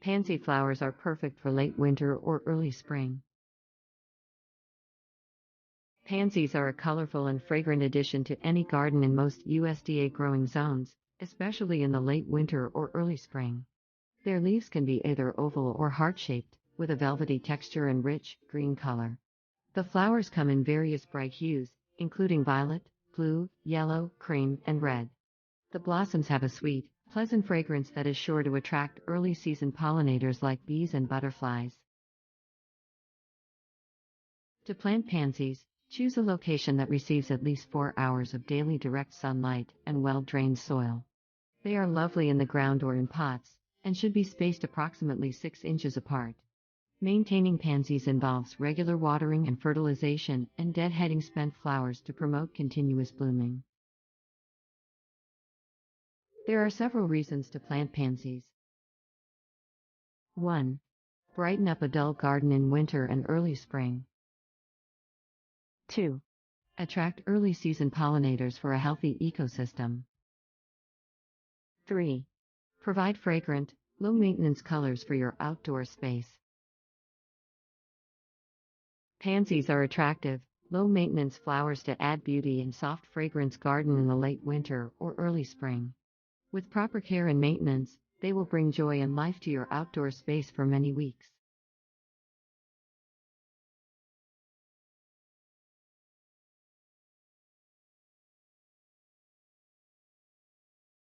Pansy flowers are perfect for late winter or early spring. Pansies are a colorful and fragrant addition to any garden in most USDA growing zones, especially in the late winter or early spring. Their leaves can be either oval or heart-shaped, with a velvety texture and rich, green color. The flowers come in various bright hues, including violet, blue, yellow, cream, and red. The blossoms have a sweet, pleasant fragrance that is sure to attract early-season pollinators like bees and butterflies. To plant pansies, choose a location that receives at least 4 hours of daily direct sunlight and well-drained soil. They are lovely in the ground or in pots, and should be spaced approximately 6 inches apart. Maintaining pansies involves regular watering and fertilization and deadheading spent flowers to promote continuous blooming. There are several reasons to plant pansies. 1. Brighten up a dull garden in winter and early spring. 2. Attract early-season pollinators for a healthy ecosystem. 3. Provide fragrant, low-maintenance colors for your outdoor space. Pansies are attractive, low-maintenance flowers to add beauty and soft fragrance garden in the late winter or early spring. With proper care and maintenance, they will bring joy and life to your outdoor space for many weeks.